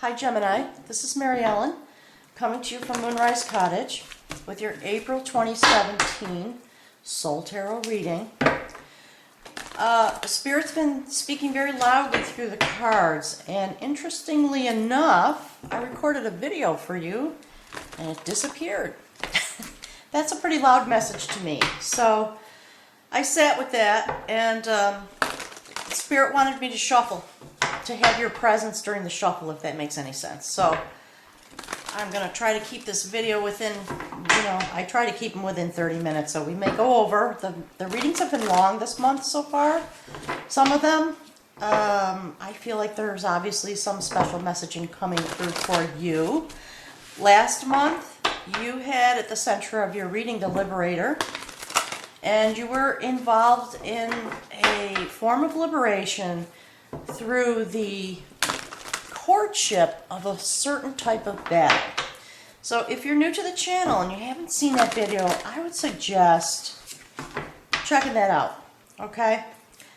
Hi Gemini, this is Mary Ellen coming to you from Moonrise Cottage with your April 2017 Soul Tarot reading. Spirit's been speaking very loudly through the cards, and interestingly enough, I recorded a video for you and it disappeared. That's a pretty loud message to me. So I sat with that, and Spirit wanted me to shuffle, to have your presence during the shuffle, if that makes any sense. So I'm going to try to keep this video within, I try to keep them within 30 minutes, so we may go over. The readings have been long this month so far. Some of them, I feel like there's obviously some special messaging coming through for you. Last month, you had at the center of your reading the Liberator, and you were involved in a form of liberation through the courtship of a certain type of battle. So if you're new to the channel and you haven't seen that video, I would suggest checking that out, okay?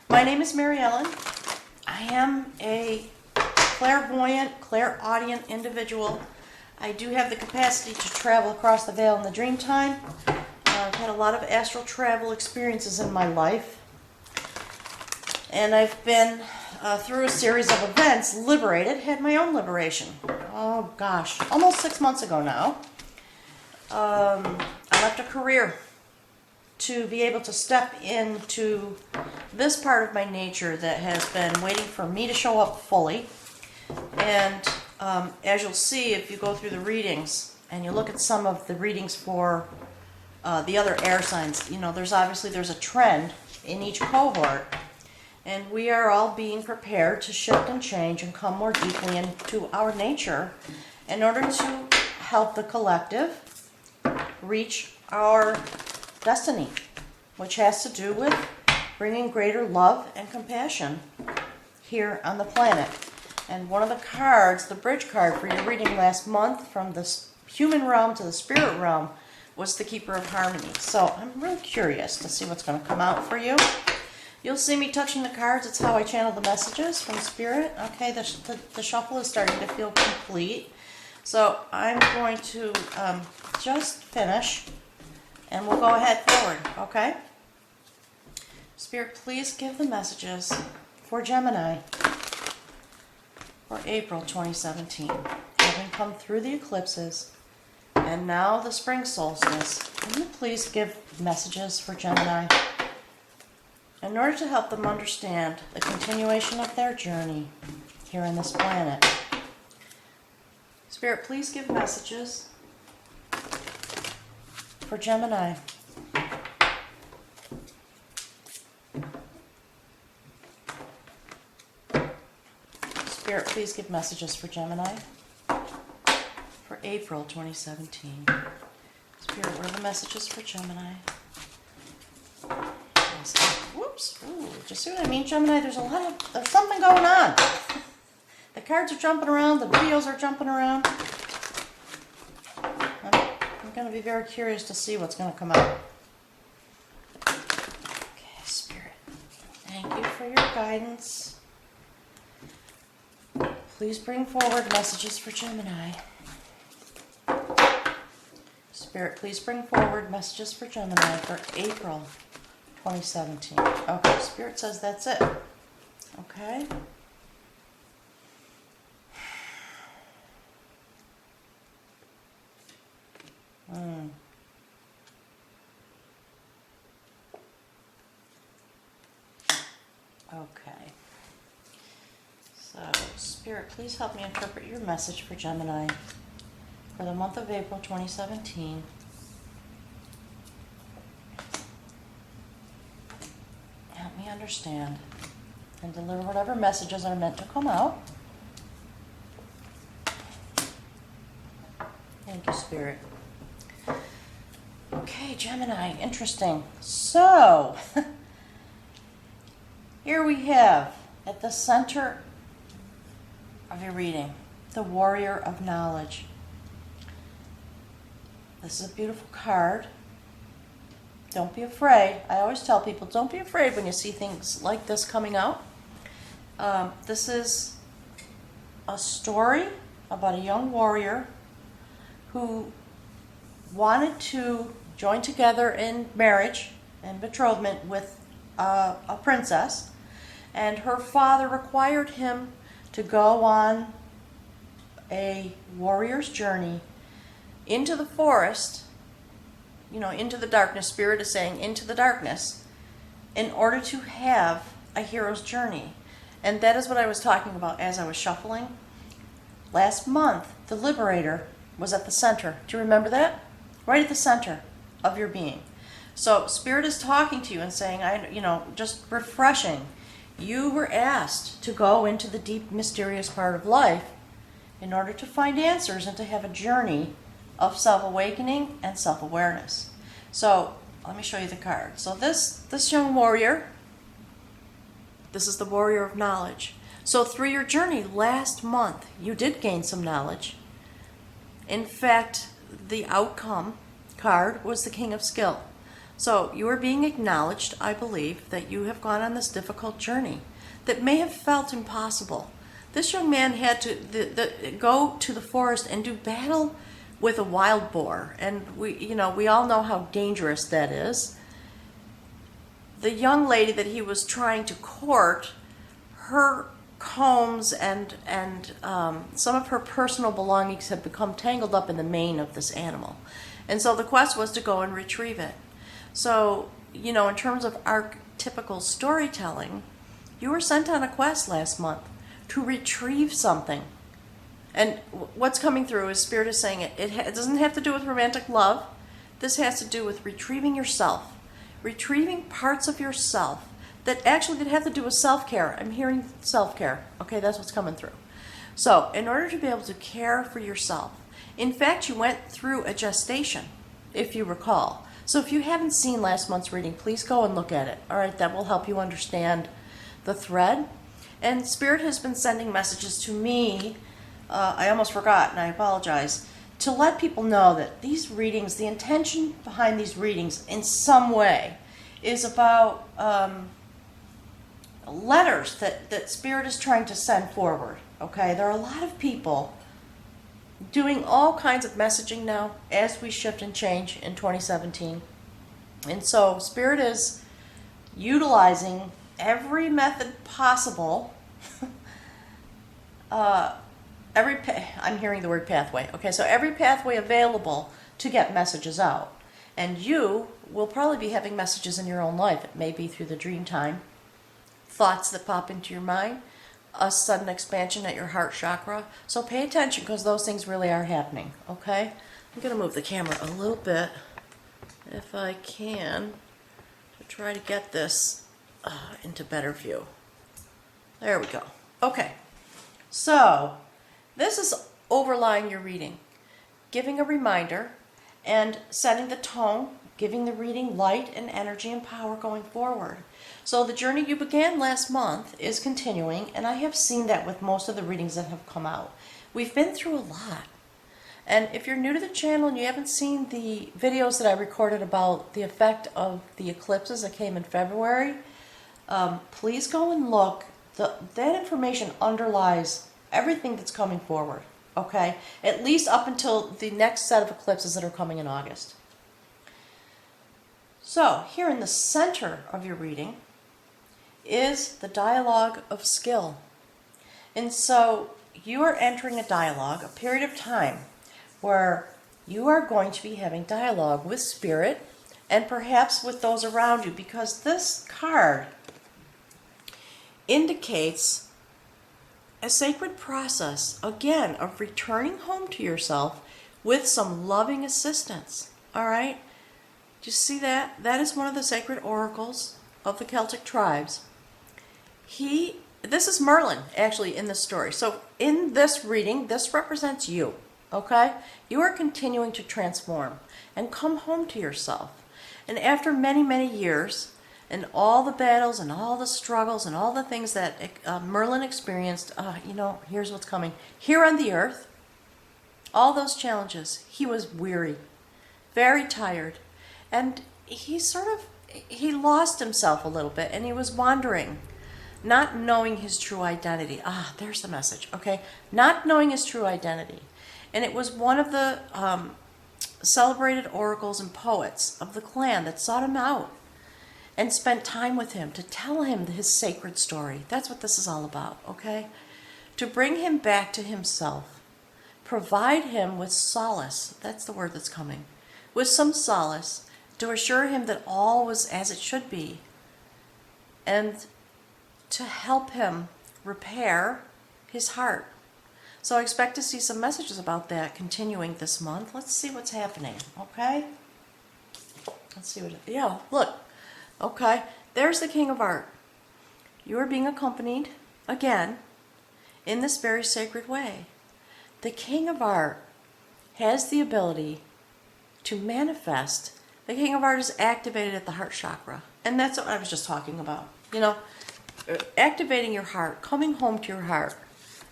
My name is Mary Ellen. I am a clairvoyant, clairaudient individual. I do have the capacity to travel across the veil in the dream time. I've had a lot of astral travel experiences in my life. And I've been, through a series of events, liberated, had my own liberation. Oh gosh, almost 6 months ago now. I left a career to be able to step into this part of my nature that has been waiting for me to show up fully. And as you'll see if you go through the readings and you look at some of the readings for the other air signs, there's a trend in each cohort, and we are all being prepared to shift and change and come more deeply into our nature in order to help the collective reach our destiny, which has to do with bringing greater love and compassion here on the planet. And one of the cards, the bridge card for your reading last month, from the human realm to the spirit realm, was the Keeper of Harmony. So I'm really curious to see what's going to come out for you. You'll see me touching the cards. It's how I channel the messages from Spirit. Okay, the shuffle is starting to feel complete. So I'm going to just finish, and we'll go ahead forward, okay? Spirit, please give the messages for Gemini for April 2017, having come through the eclipses and now the spring solstice. Can you please give messages for Gemini in order to help them understand the continuation of their journey here on this planet? Spirit, please give messages for Gemini. Spirit, please give messages for Gemini for April 2017. Spirit, what are the messages for Gemini? Whoops. Ooh, just see what I mean, Gemini? There's something going on. The cards are jumping around. The videos are jumping around. I'm going to be very curious to see what's going to come out. Okay, Spirit, thank you for your guidance. Please bring forward messages for Gemini. Spirit, please bring forward messages for Gemini for April 2017. Okay, Spirit says that's it. Okay. Okay. So, Spirit, please help me interpret your message for Gemini for the month of April 2017. Help me understand and deliver whatever messages are meant to come out. Thank you, Spirit. Okay, Gemini, interesting. So, here we have at the center of your reading, the Warrior of Knowledge. This is a beautiful card. Don't be afraid. I always tell people, don't be afraid when you see things like this coming out. This is a story about a young warrior who wanted to join together in marriage and betrothment with a princess, and her father required him to go on a warrior's journey into the forest, into the darkness. Spirit is saying into the darkness, in order to have a hero's journey. And that is what I was talking about as I was shuffling. Last month, the Liberator was at the center. Do you remember that? Right at the center of your being. So Spirit is talking to you and saying, just refreshing. You were asked to go into the deep, mysterious part of life in order to find answers and to have a journey of self-awakening and self-awareness. So let me show you the card. So this young warrior, this is the warrior of knowledge. So through your journey last month, you did gain some knowledge. In fact, the outcome card was the King of Skill. So you are being acknowledged, I believe, that you have gone on this difficult journey that may have felt impossible. This young man had to go to the forest and do battle with a wild boar, and we all know how dangerous that is. The young lady that he was trying to court, her combs and some of her personal belongings had become tangled up in the mane of this animal, and so the quest was to go and retrieve it. So, in terms of archetypical storytelling, you were sent on a quest last month to retrieve something. And what's coming through is Spirit is saying it doesn't have to do with romantic love. This has to do with retrieving yourself, retrieving parts of yourself that have to do with self-care. I'm hearing self-care. Okay, that's what's coming through. So in order to be able to care for yourself, in fact, you went through a gestation, if you recall. So if you haven't seen last month's reading, please go and look at it. All right, that will help you understand the thread. And Spirit has been sending messages to me. I almost forgot, and I apologize, to let people know that these readings, the intention behind these readings in some way is about letters that Spirit is trying to send forward. Okay, there are a lot of people doing all kinds of messaging now as we shift and change in 2017. And so Spirit is utilizing every method possible. I'm hearing the word pathway. Okay, so every pathway available to get messages out. And you will probably be having messages in your own life. It may be through the dream time, thoughts that pop into your mind, a sudden expansion at your heart chakra. So pay attention, because those things really are happening, okay? I'm going to move the camera a little bit, if I can, to try to get this into better view. There we go. Okay, so this is overlying your reading, giving a reminder and setting the tone, giving the reading light and energy and power going forward. So the journey you began last month is continuing, and I have seen that with most of the readings that have come out. We've been through a lot. And if you're new to the channel and you haven't seen the videos that I recorded about the effect of the eclipses that came in February, please go and look. That information underlies everything that's coming forward, okay? At least up until the next set of eclipses that are coming in August. So, here in the center of your reading is the dialogue of skill. And so, you are entering a dialogue, a period of time, where you are going to be having dialogue with Spirit and perhaps with those around you, because this card indicates a sacred process, again, of returning home to yourself with some loving assistance. All right? Do you see that? That is one of the sacred oracles of the Celtic tribes. This is Merlin, actually, in this story. So in this reading, this represents you, okay? You are continuing to transform and come home to yourself. And after many, many years, and all the battles and all the struggles and all the things that Merlin experienced, here's what's coming. Here on the earth, all those challenges, he was weary, very tired, and he lost himself a little bit, and he was wandering not knowing his true identity. Ah, there's the message, okay? Not knowing his true identity. And it was one of the celebrated oracles and poets of the clan that sought him out and spent time with him to tell him his sacred story. That's what this is all about, okay? To bring him back to himself. Provide him with solace. That's the word that's coming. With some solace to assure him that all was as it should be. And to help him repair his heart. So I expect to see some messages about that continuing this month. Let's see what's happening, okay? Let's see what, yeah, look. Okay, there's the King of Art. You are being accompanied, again, in this very sacred way. The King of Art has the ability to manifest. The King of Art is activated at the heart chakra. And that's what I was just talking about. You know, activating your heart, coming home to your heart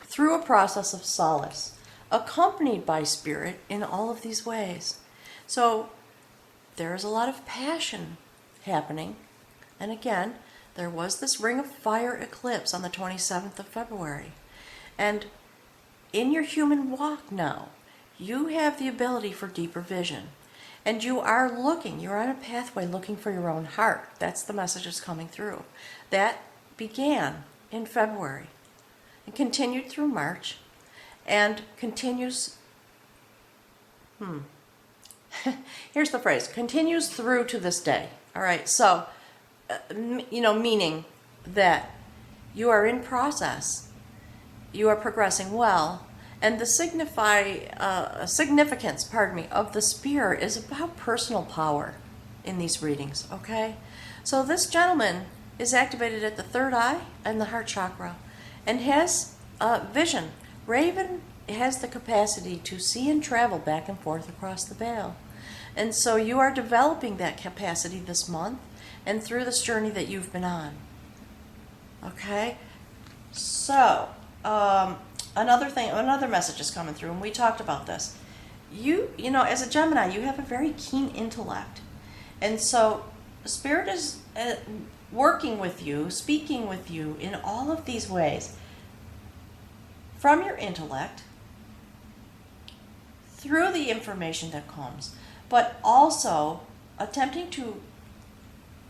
through a process of solace, accompanied by spirit in all of these ways. So there is a lot of passion happening. And again, there was this ring of fire eclipse on the 27th of February. And in your human walk now, you have the ability for deeper vision. And you are looking, you're on a pathway looking for your own heart. That's the message that's coming through. That began in February and continued through March and continues, here's the phrase, continues through to this day. All right, so, you know, meaning that you are in process, you are progressing well, and the significance, of the spear is about personal power in these readings, okay? So this gentleman is activated at the third eye and the heart chakra and has vision. Raven has the capacity to see and travel back and forth across the veil. And so you are developing that capacity this month and through this journey that you've been on. Okay? So, another message is coming through, and we talked about this. You know, as a Gemini, you have a very keen intellect. And so, Spirit is working with you, speaking with you in all of these ways. From your intellect, through the information that comes, but also attempting to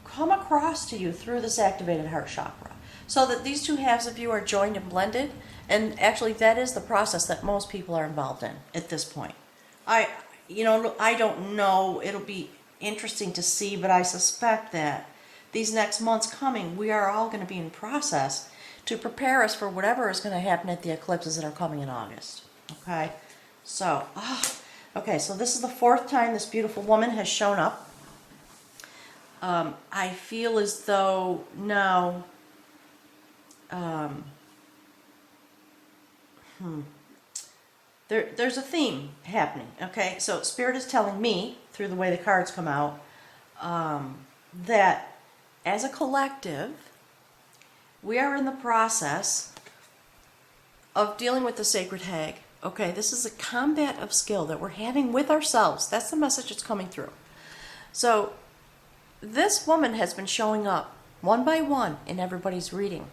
come across to you through this activated heart chakra. So that these two halves of you are joined and blended. And actually, that is the process that most people are involved in at this point. I don't know. It'll be interesting to see, but I suspect that these next months coming, we are all going to be in process to prepare us for whatever is going to happen at the eclipses that are coming in August. Okay? So, so this is the fourth time this beautiful woman has shown up. I feel as though now... There's a theme happening, okay? So Spirit is telling me, through the way the cards come out, that as a collective, we are in the process of dealing with the Sacred Hag. Okay, this is a combat of skill that we're having with ourselves. That's the message that's coming through. So this woman has been showing up one by one in everybody's reading.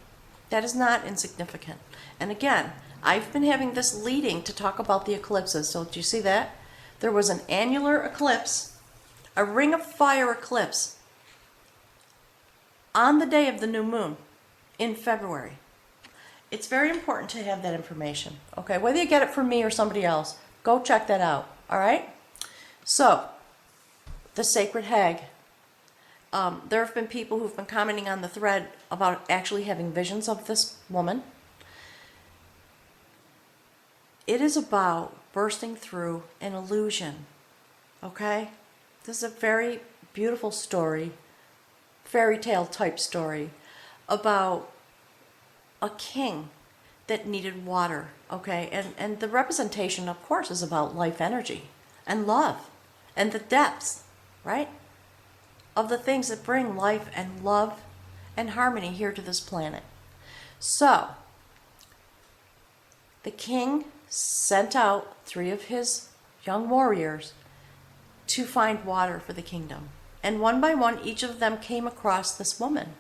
That is not insignificant. And again, I've been having this leading to talk about the eclipses. So do you see that? There was an annular eclipse, a ring of fire eclipse, on the day of the new moon in February. It's very important to have that information. Okay, whether you get it from me or somebody else, go check that out. All right? So, the Sacred Hag. There have been people who've been commenting on the thread about actually having visions of this woman. It is about bursting through an illusion, okay? This is a very beautiful story, fairy tale type story, about a king that needed water, okay? And the representation, of course, is about life energy and love and the depths, right? Of the things that bring life and love and harmony here to this planet. So, the king sent out 3 of his young warriors to find water for the kingdom. And one by one, each of them came across this woman,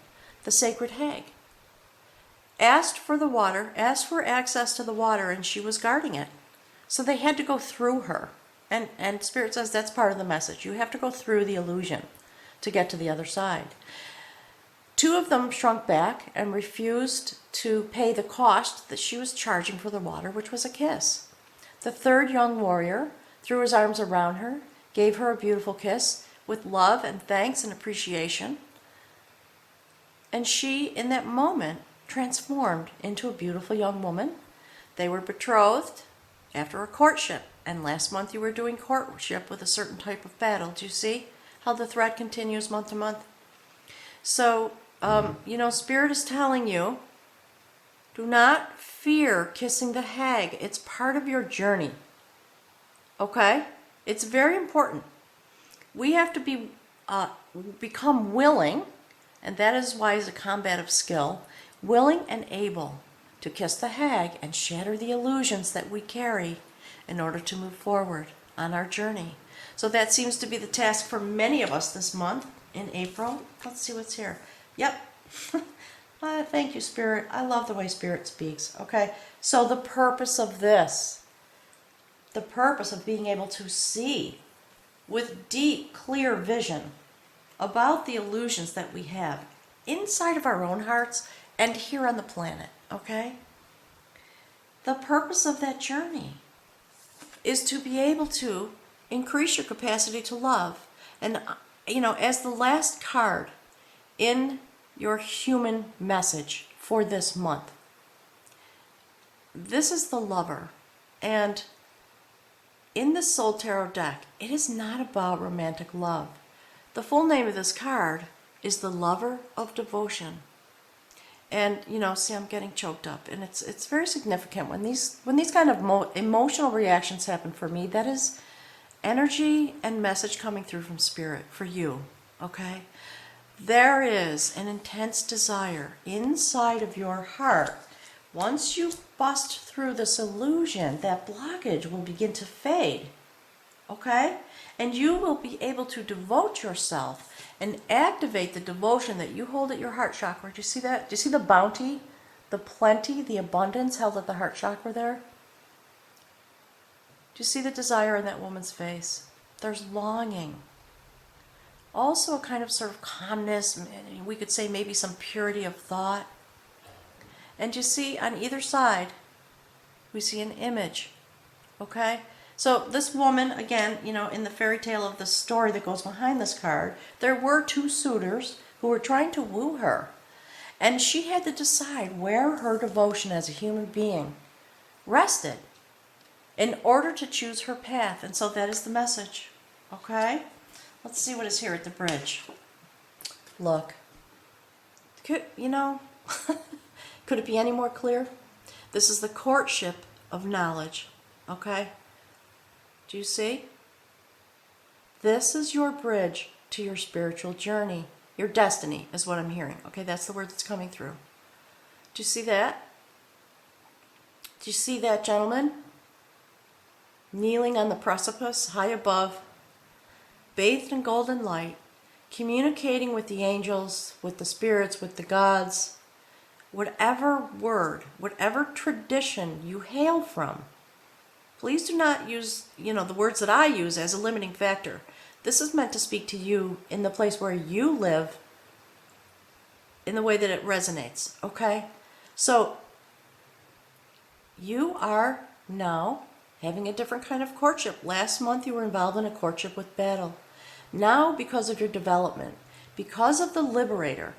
the Sacred Hag. asked for the water, asked for access to the water, and she was guarding it. So they had to go through her. And Spirit says that's part of the message. You have to go through the illusion to get to the other side. 2 of them shrunk back and refused to pay the cost that she was charging for the water, which was a kiss. The 3rd young warrior threw his arms around her, gave her a beautiful kiss with love and thanks and appreciation. And she, in that moment, transformed into a beautiful young woman. They were betrothed after a courtship. And last month you were doing courtship with a certain type of battle. Do you see how the thread continues month to month? So, Spirit is telling you, do not fear kissing the hag. It's part of your journey. Okay? It's very important. We have to become willing, and that is why it's a combative skill, willing and able to kiss the hag and shatter the illusions that we carry in order to move forward on our journey. So that seems to be the task for many of us this month in April. Let's see what's here. Yep. Thank you, Spirit. I love the way Spirit speaks. Okay. So the purpose of this, the purpose of being able to see with deep, clear vision about the illusions that we have inside of our own hearts and here on the planet. Okay. The purpose of that journey is to be able to increase your capacity to love. And, as the last card in your human message for this month, this is the Lover. And in the Soul Tarot deck, it is not about romantic love. The full name of this card is the Lover of Devotion. And, see, I'm getting choked up. And it's very significant when these kind of emotional reactions happen for me. That is energy and message coming through from Spirit for you, okay? There is an intense desire inside of your heart. Once you bust through this illusion, that blockage will begin to fade, okay? And you will be able to devote yourself and activate the devotion that you hold at your heart chakra. Do you see that? Do you see the bounty, the plenty, the abundance held at the heart chakra there? Do you see the desire in that woman's face? There's longing. Also a kind of sort of calmness, we could say maybe some purity of thought. And you see on either side, we see an image, okay? So this woman, again, in the fairy tale of the story that goes behind this card, there were 2 suitors who were trying to woo her. And she had to decide where her devotion as a human being rested in order to choose her path. And so that is the message, okay? Let's see what is here at the bridge. Look. Could it be any more clear? This is the courtship of knowledge, okay? Do you see? This is your bridge to your spiritual journey. Your destiny is what I'm hearing. Okay, that's the word that's coming through. Do you see that? Do you see that gentleman? Kneeling on the precipice, high above, bathed in golden light, communicating with the angels, with the spirits, with the gods, whatever word, whatever tradition you hail from. Please do not use, the words that I use as a limiting factor. This is meant to speak to you in the place where you live, in the way that it resonates, okay? So, you are now having a different kind of courtship. Last month you were involved in a courtship with battle. Now, because of your development, because of the Liberator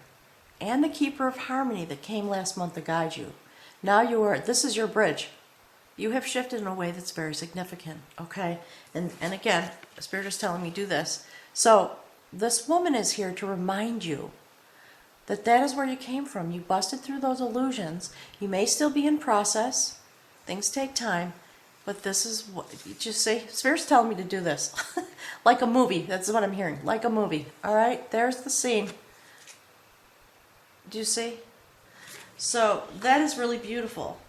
and the Keeper of Harmony that came last month to guide you, now this is your bridge. You have shifted in a way that's very significant, okay? And again, the Spirit is telling me do this. So this woman is here to remind you that that is where you came from. You busted through those illusions. You may still be in process. Things take time. But this is what, you just say, Spirit's telling me to do this. Like a movie. That's what I'm hearing. Like a movie. All right? There's the scene. Do you see? So that is really beautiful.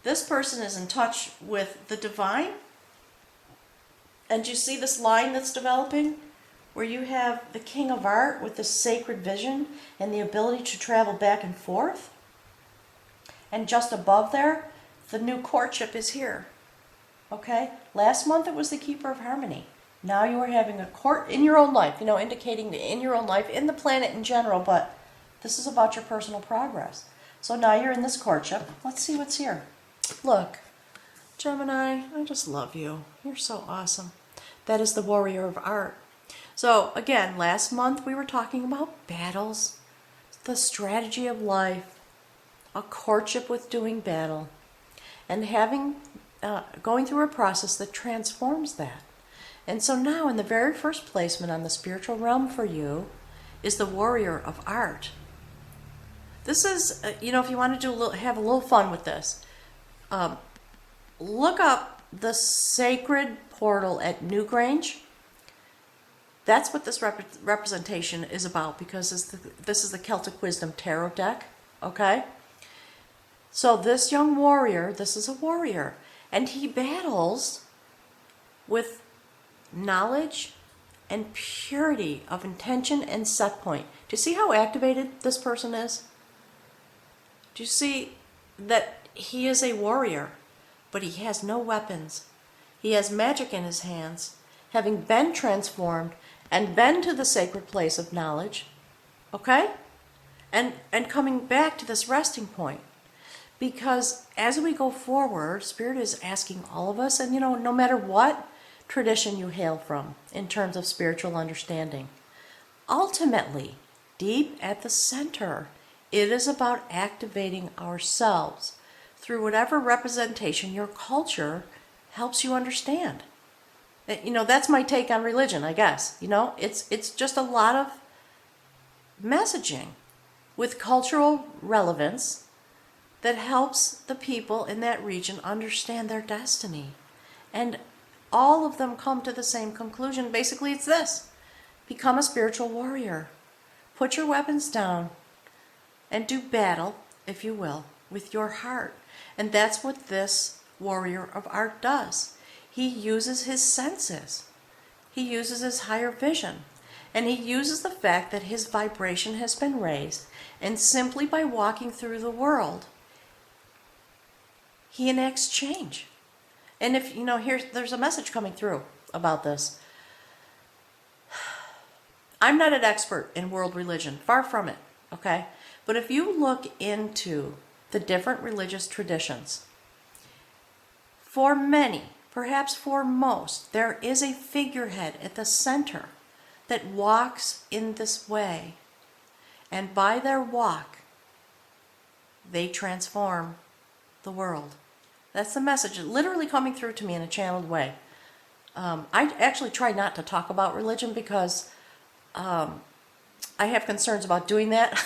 This person is in touch with the divine. And you see this line that's developing? Where you have the King of Art with the sacred vision and the ability to travel back and forth. And just above there, the new courtship is here. Okay? Last month it was the keeper of harmony. Now you are having a court in your own life, indicating in your own life, in the planet in general, but this is about your personal progress. So now you're in this courtship. Let's see what's here. Look, Gemini, I just love you. You're so awesome. That is the warrior of art. So again, last month we were talking about battles, the strategy of life, a courtship with doing battle, and going through a process that transforms that. And so now in the very first placement on the spiritual realm for you is the warrior of art. This is, if you want to have a little fun with this, look up the sacred portal at Newgrange. That's what this representation is about, because this is the Celtic Wisdom Tarot deck, okay? So this young warrior, this is a warrior, and he battles with knowledge and purity of intention and set point. Do you see how activated this person is? Do you see that he is a warrior, but he has no weapons? He has magic in his hands, having been transformed and been to the sacred place of knowledge, okay? And coming back to this resting point. Because as we go forward, Spirit is asking all of us, and no matter what tradition you hail from in terms of spiritual understanding, ultimately, deep at the center, it is about activating ourselves through whatever representation your culture helps you understand. That's my take on religion, I guess. It's just a lot of messaging with cultural relevance that helps the people in that region understand their destiny. And all of them come to the same conclusion. Basically, it's this: become a spiritual warrior. Put your weapons down and do battle, if you will, with your heart. And that's what this warrior of art does. He uses his senses. He uses his higher vision. And he uses the fact that his vibration has been raised. And simply by walking through the world, he enacts change. And if, there's a message coming through about this. I'm not an expert in world religion, far from it, okay? But if you look into the different religious traditions, for many, perhaps for most, there is a figurehead at the center that walks in this way. And by their walk, they transform the world. That's the message literally coming through to me in a channeled way. I actually try not to talk about religion because I have concerns about doing that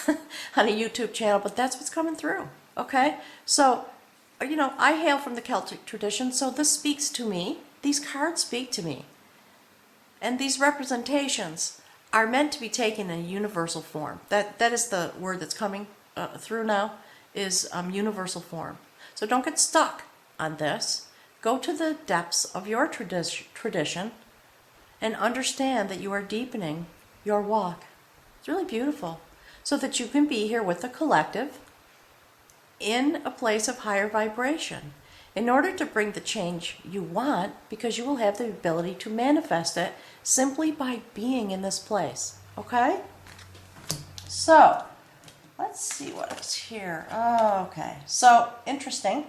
on a YouTube channel, but that's what's coming through, okay? So, I hail from the Celtic tradition, so this speaks to me. These cards speak to me. And these representations are meant to be taken in a universal form. That is the word that's coming through now, is universal form. So don't get stuck on this. Go to the depths of your tradition and understand that you are deepening your walk. It's really beautiful. So that you can be here with the collective in a place of higher vibration in order to bring the change you want, because you will have the ability to manifest it simply by being in this place. Okay? So, let's see what else here. Oh, okay. So, interesting.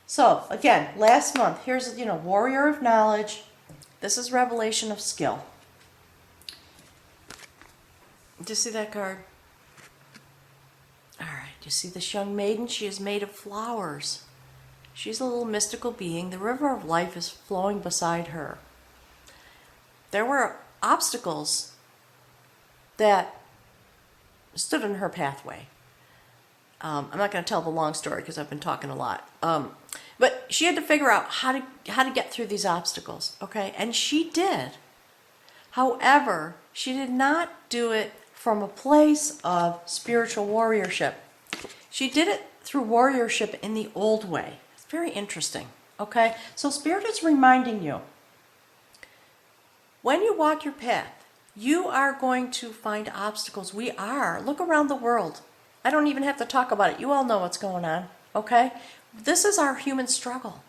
So, again, last month, here's, warrior of knowledge. This is revelation of skill. Do you see that card? All right, you see this young maiden? She is made of flowers. She's a little mystical being. The river of life is flowing beside her. There were obstacles that stood in her pathway. I'm not going to tell the long story because I've been talking a lot. But she had to figure out how to get through these obstacles, okay? And she did. However, she did not do it from a place of spiritual warriorship. She did it through warriorship in the old way. It's very interesting, okay? So Spirit is reminding you, when you walk your path, you are going to find obstacles. We are. Look around the world. I don't even have to talk about it. You all know what's going on, okay? This is our human struggle.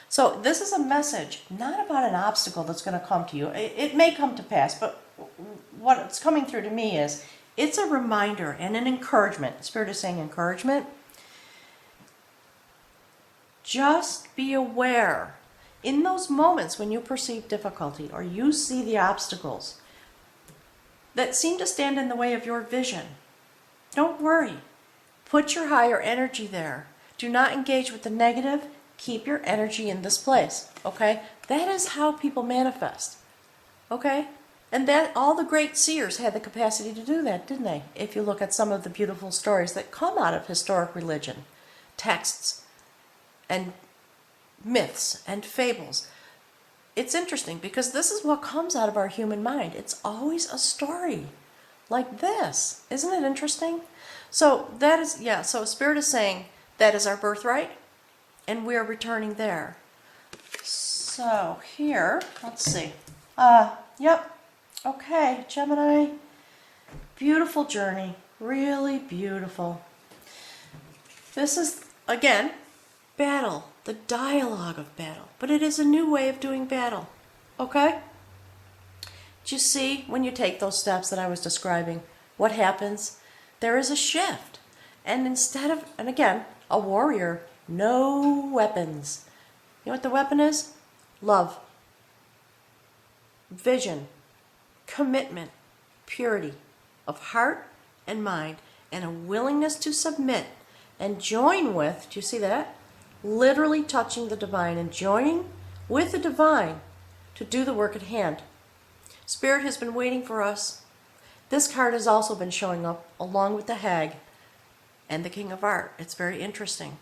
So this is a message, not about an obstacle that's going to come to you. It may come to pass, but what's coming through to me is, it's a reminder and an encouragement. Spirit is saying encouragement. Just be aware in those moments when you perceive difficulty or you see the obstacles that seem to stand in the way of your vision. Don't worry. Put your higher energy there. Do not engage with the negative. Keep your energy in this place, okay? That is how people manifest, okay? And that all the great seers had the capacity to do that, didn't they? If you look at some of the beautiful stories that come out of historic religion, texts, and myths and fables. It's interesting because this is what comes out of our human mind. It's always a story like this. Isn't it interesting? So that is, yeah, so Spirit is saying that is our birthright and we're returning there. So here, let's see. Yep. Okay, Gemini. Beautiful journey. Really beautiful. This is, again, battle. The dialogue of battle. But it is a new way of doing battle. Okay? Do you see when you take those steps that I was describing, what happens? There is a shift. And instead of, and again, a warrior, no weapons. You know what the weapon is? Love. Vision. Commitment. Purity of heart and mind. And a willingness to submit and join with, do you see that? Literally touching the divine and joining with the divine to do the work at hand. Spirit has been waiting for us. This card has also been showing up along with the Hag and the King of Art. It's very interesting.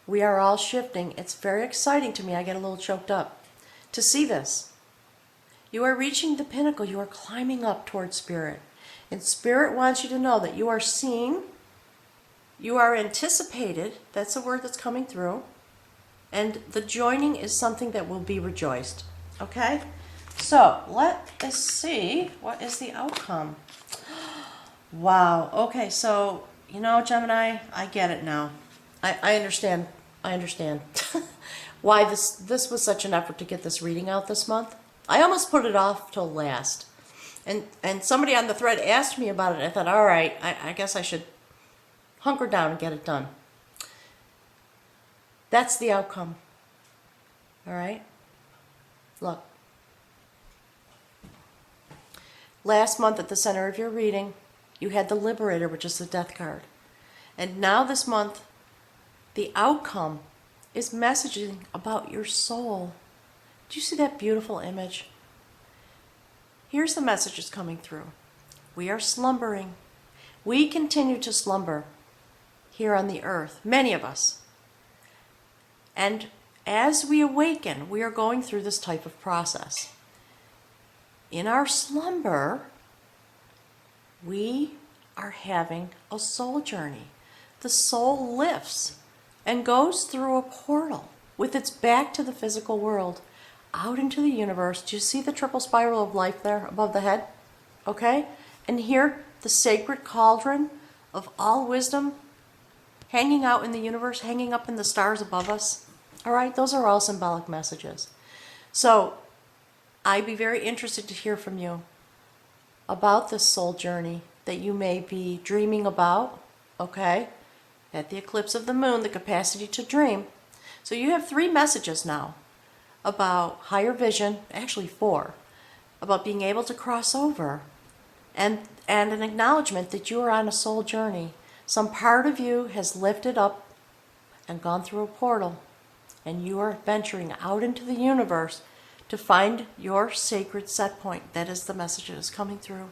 We are all shifting. It's very exciting to me. I get a little choked up to see this. You are reaching the pinnacle. You are climbing up towards Spirit. And Spirit wants you to know that you are seeing, you are anticipated. That's a word that's coming through. And the joining is something that will be rejoiced. Okay? So, let us see what is the outcome. Wow. Okay, so, you know, Gemini, I get it now. I understand. I understand why this was such an effort to get this reading out this month. I almost put it off till last. And somebody on the thread asked me about it. I thought, all right, I guess I should hunker down and get it done. That's the outcome. All right? Look. Last month at the center of your reading, you had the Liberator, which is the Death card. And now this month, the outcome is messaging about your soul. Do you see that beautiful image? Here's the messages coming through. We are slumbering. We continue to slumber here on the earth, many of us. And as we awaken, we are going through this type of process. In our slumber, we are having a soul journey. The soul lifts and goes through a portal with its back to the physical world, out into the universe. Do you see the triple spiral of life there above the head? Okay? And here, the sacred cauldron of all wisdom hanging out in the universe, hanging up in the stars above us. All right? Those are all symbolic messages. So, I'd be very interested to hear from you about this soul journey that you may be dreaming about, okay? At the eclipse of the moon, the capacity to dream. So you have 3 messages now about higher vision, actually 4, about being able to cross over, and an acknowledgement that you are on a soul journey. Some part of you has lifted up and gone through a portal, and you are venturing out into the universe to find your sacred set point. That is the message that is coming through.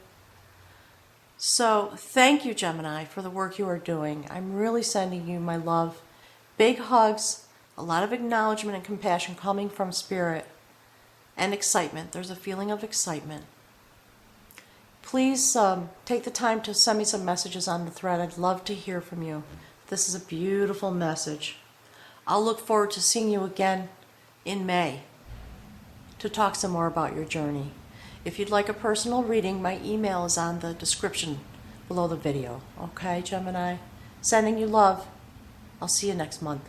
So thank you, Gemini, for the work you are doing. I'm really sending you my love. Big hugs, a lot of acknowledgement and compassion coming from Spirit, and excitement. There's a feeling of excitement. Please take the time to send me some messages on the thread. I'd love to hear from you. This is a beautiful message. I'll look forward to seeing you again in May to talk some more about your journey. If you'd like a personal reading, my email is on the description below the video. Okay, Gemini? Sending you love. I'll see you next month.